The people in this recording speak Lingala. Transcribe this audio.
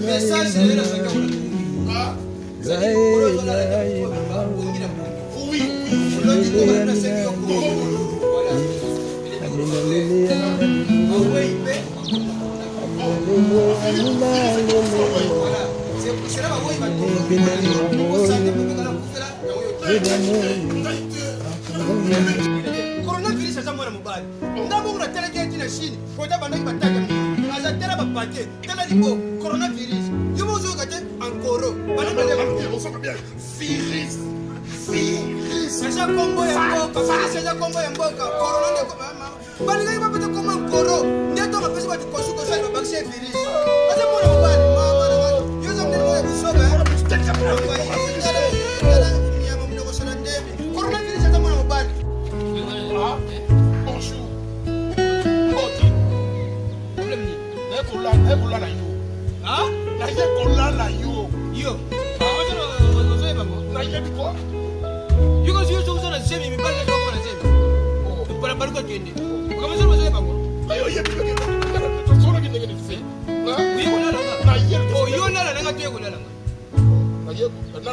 Message est là, c'est là où il va coronavirus aza mwana mobali ndambo na tele ke tina Chine ko ta banda bataka aza tele ba paquet tele libo coronavirus yo mozo ka te encore bana ba on sent bien virus aza kombo ya mboka aza kombo ya mboka corona ne ko mama bali ga ba pete koma encore ndeto ba pese ba ti kosu ko sa ba bakse virus aza mwana mobali mama yo zo mwana ya busoba coronavirus aza mwana mobali. Bonjour. Problème ni. Ebola na yo. Ah? Na Ebola na yo. Yo. Ah, on va na yebi quoi? You go see you na semi mi bala ko na semi. Oh, para para ko tende. Ko ma sema sema bango. Ayo yebi ko solo ki ngene fi. Na? Wi ko na la. Na yebi. Oh, yo na la nga tuye ko la nga. Na yebi. Na